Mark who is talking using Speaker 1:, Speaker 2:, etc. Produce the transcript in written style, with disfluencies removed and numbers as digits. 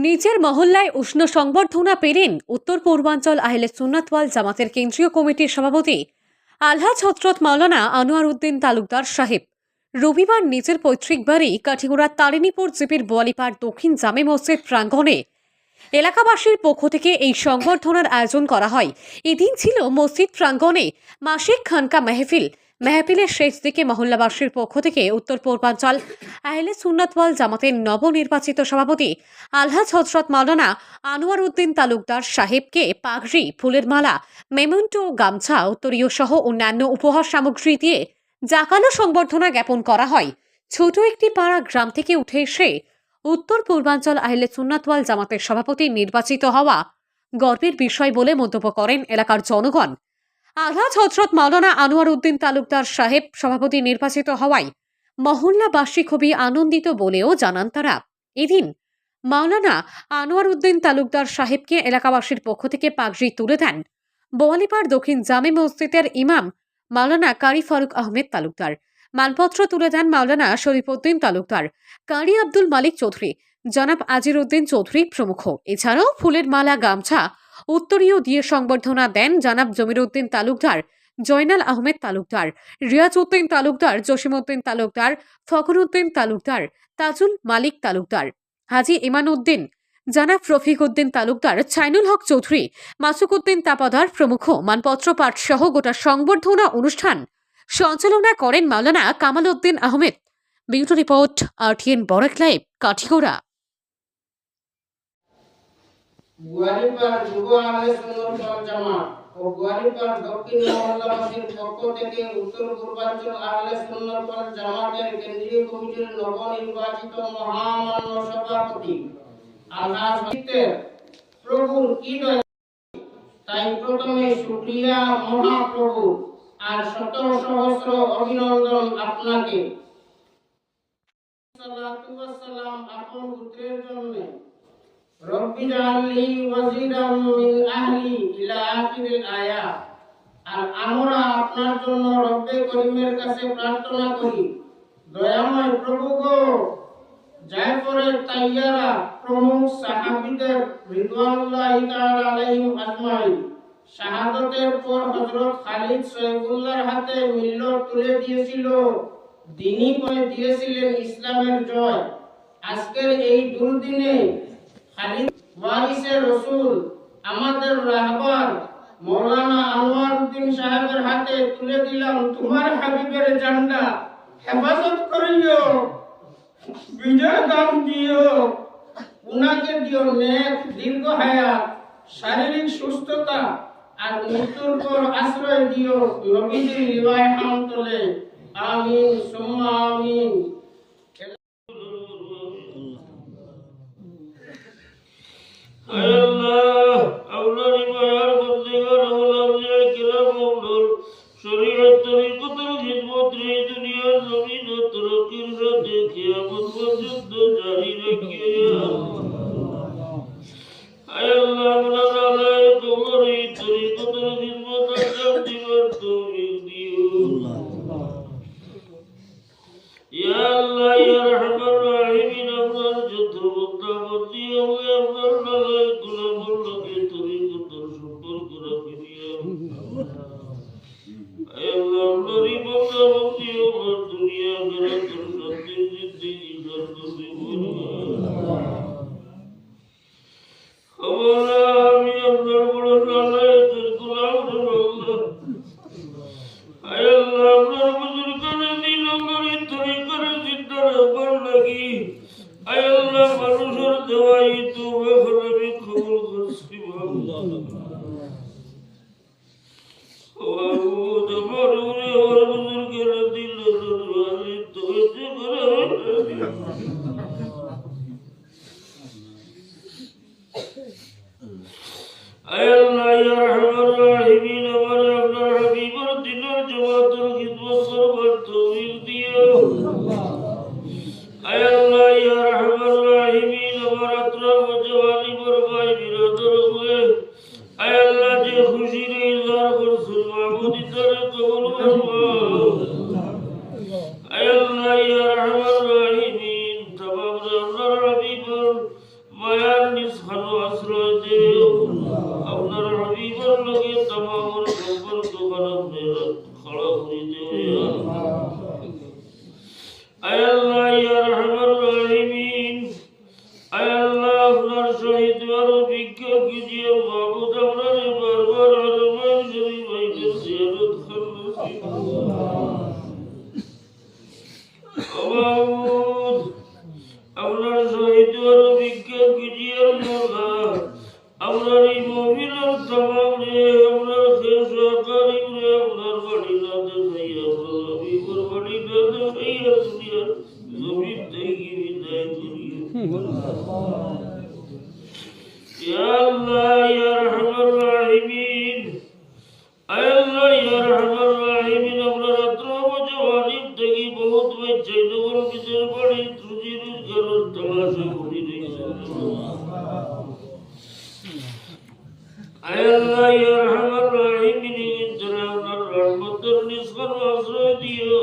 Speaker 1: নিজের মহল্লায় উষ্ণ সংবর্ধনা পেলেন উত্তর পূর্বাঞ্চল আহলে সুন্নাত ওয়াল জামাতের কেন্দ্রীয় কমিটির সভাপতি আলহাজ হযরত মাওলানা আনোয়ার উদ্দিন তালুকদার সাহেব। রবিবার নিজের পৈতৃক বাড়ি কাঠিগড়ার তারিণীপুর জিপির বোয়ালিপাড় দক্ষিণ জামে মসজিদ প্রাঙ্গণে এলাকাবাসীর পক্ষ থেকে এই সংবর্ধনার আয়োজন করা হয়। এদিন ছিল মসজিদ প্রাঙ্গণে মাসিক খানকা মেহফিলের শেষ দিকে মহল্লাবাসীর পক্ষ থেকে উত্তর পূর্বাঞ্চল আহলে সুন্নাত ওয়াল জামাতের নবনির্বাচিত সভাপতি আলহাজ হযরত মাওলানা আনোয়ার উদ্দিন তালুকদার সাহেবকে পাগড়ি, ফুলের মালা, মেমেন্টো, গামছা, উত্তরীয় সহ অন্যান্য উপহার সামগ্রী দিয়ে জাকালো সংবর্ধনা জ্ঞাপন করা হয়। ছোট একটি পাড়া গ্রাম থেকে উঠে এসে উত্তর পূর্বাঞ্চল আহলে সুন্নাত ওয়াল জামাতের সভাপতি নির্বাচিত হওয়া গর্বের বিষয় বলে মন্তব্য করেন এলাকার জনগণ। আলহাজ হযরত মাওলানা আনোয়ার উদ্দিন তালুকদার সাহেব সভাপতি নির্বাচিত হওয়ায় মহল্লাবাসী খুবই আনন্দিত বলেও জানান তারা। এদিন মাওলানা আনোয়ার উদ্দিন তালুকদার সাহেবকে এলাকাবাসীর পক্ষ থেকে পাগড়ি তুলে দেন বোয়ালিপাড় দক্ষিণ জামে মসজিদের ইমাম মাওলানা কারি ফারুক আহমেদ তালুকদার। মানপত্র তুলে দেন মাওলানা শরীফ উদ্দিন তালুকদার, কারি আব্দুল মালিক চৌধুরী, জনাব আজির উদ্দিন চৌধুরী প্রমুখ। এছাড়াও ফুলের মালা, গামছা, উত্তরীয় দিয়ে সংবর্ধনা দেন জনাব জমির উদ্দিন তালুকদার, জয়নাল আহমেদ তালুকদার, রিয়াজ উদ্দিন তালুকদার, জসিম উদ্দিন তালুকদার, ফখর উদ্দিন তালুকদার, তাজুল মালিক তালুকদার, হাজি ইমান উদ্দিন, জনাব রফিক উদ্দিন তালুকদার, ছাইনুল হক চৌধুরী, মাসুক উদ্দিন তাপাদার প্রমুখ। মানপত্র পাঠ সহ গোটা সংবর্ধনা অনুষ্ঠান সঞ্চালনা করেন Maulana Kamal Uddin Ahmed. Bureau report, RTN Barak live, Kathigora.
Speaker 2: Goalipar যুব আহলে সুন্নাত ওয়াল জামাত ও গোয়ালিপাড় দক্ষিণ মহল্লাবাসীর পক্ষ থেকে উত্তর পূর্বাঞ্চল আহলে সুন্নাত ওয়াল জামাতের কেন্দ্রীয় কমিটির নবনির্বাচিত মহামান্য সভাপতি আলহাজ প্রভুর কি দয়া, তাই প্রথমে শুকরিয়া মহাপ্রভু আর শত সহস্র অভিনন্দন আপনাকে। সালাতু ওয়াস সালাম আপন পুত্রের জন্য। রব্বি জাআলনি ওয়াজিরাম মিন আহলি ইলা আখিরিল আয়াত। আর আমরা আপনার জন্য রব্বে করিমের কাছে প্রার্থনা করি, দয়াময় প্রভু গো, জায়ফরের তাইয়ারা প্রমুখ সাহাবীদের রিদওয়ানুল্লাহি তাআলা আলাইহিম আজমাইন শাহাদাতের পর হযরত খালিদ সৈয়দুল্লাহর হাতে মিল্লত তুলে দিয়েছিল, দ্বীনি করে দিয়েছিলেন ইসলামের জয়। আজকের এই দুর্দিনে খালিদ ওয়ারিসে রাসূল আমাদের রাহবার মাওলানা আনোয়ার উদ্দিন সাহেবের হাতে তুলে দিলাম তোমার হাবিবের ঝান্ডা। হেফাজত করিও, বিজয় দান দিও, উনাকে দিও নেক দীর্ঘ হায়াত, শারীরিক সুস্থতা আর মৃত্যুর পর আশ্রয় দিও নবীজির লিওয়ায়ে হামদ তলে। আমিন সুম্মা আমিন।
Speaker 3: আল্লাহ আপনার মায়ার বন্দেগার হলাম কিরাম আমল শরীয়ত তরিকতের খিদমত রে দুনিয়ার জমিন ও তরকির সাথে কিয়ামত পর্যন্ত জারি রাখিয়া আয় আল্লাহ আমরা আলায় তোমার এই তরিকতের খিদমত আঞ্জাম দিবার তৌফিক দিও। ইয়া আল্লাহ ইয়া রাহমান রাহিমিন আপনার যত বন্দা বন্দি হবে আপনার নালায় গোলামর লগে তরিকতের সম্পর্ক রাখি দিয়া। আয় আল্লাহ আপনারই বন্দা বন্দি আমার দুনিয়া আখিরাতের শান্তির জিন্দেগি দান করে বলিয়া। আমরা আমি আপনার বড় নালায়েতের গোলাম রে আল্লাহ। আয় আল্লাহ আপনার বুজুর্গানে দিন আমার এই তরিকার জিন্দা রাখবার লাগি আয় আল্লাহ মানুষের দেওয়াই তো এখন আমি কবুল করছি আল্লাহ। ওয়াউদ আমার উরে আমার বুজুর্গের দিল দরবারে তোজে করে আয় আল্লাহ ইয়া রাহমান রাহিমিন আমার আপনার হাবিবের দিনের জামাতের খিদমত করবার তৌফিক দিও। আয় আল্লাহ ইয়া রাহমান রাহিমিন আমার আত্রাফ ও জওয়ানি বরবাই বিরাদর হয়ে আয় আল্লাহ যে খুশির ইজহার করছেন মাহমুদি তারে কবুল ফরমাও। আয় আল্লাহ ইয়া রাহমান রাহিমিন তমাম আপনার হাবিবের মায়ার নিষ্ফানো আশ্রয় দেও আপনার হাবিবের লগে তামামের সম্পর্ক খড়া করে দেও আয় আল্লাহ ইয়া রহমান রহিমিন আয় আল্লাহ আপনার শহীদ আর ভিক্ষা कीजिए মাবুদ আপনার বারবার হরমায় শরীফ ভাইকে জিয়ারত করতে মাবুদ আপনার শহীদ আর ভিক্ষা कीजिए মওলা আপনার এই মুমিনের तमाम রে আপনার খেস আকারি রে আপনার বাড়ি না দেখাইয়া আপনার হাবিবের বাড়ি না দেখাইয়া দুনিয়ার জমিন থেকে বিদায় করিয়া ইয়া আল্লাহ ইয়া রহমান রাহিমিন আয় আল্লাহ ইয়া রহমান রাহিমিন আমরা রাত্র জওয়ানি থেকে বহুত বাচ্চা নগর বিদের বাড়ি রুজি রোজগারের তালাশে ঘুরি রয়েছে আয় আল্লাহ ইয়া রহমান রাহিমিন ইন্তরা আপনার রহমতের নিষ্কার আশ্রয় দিও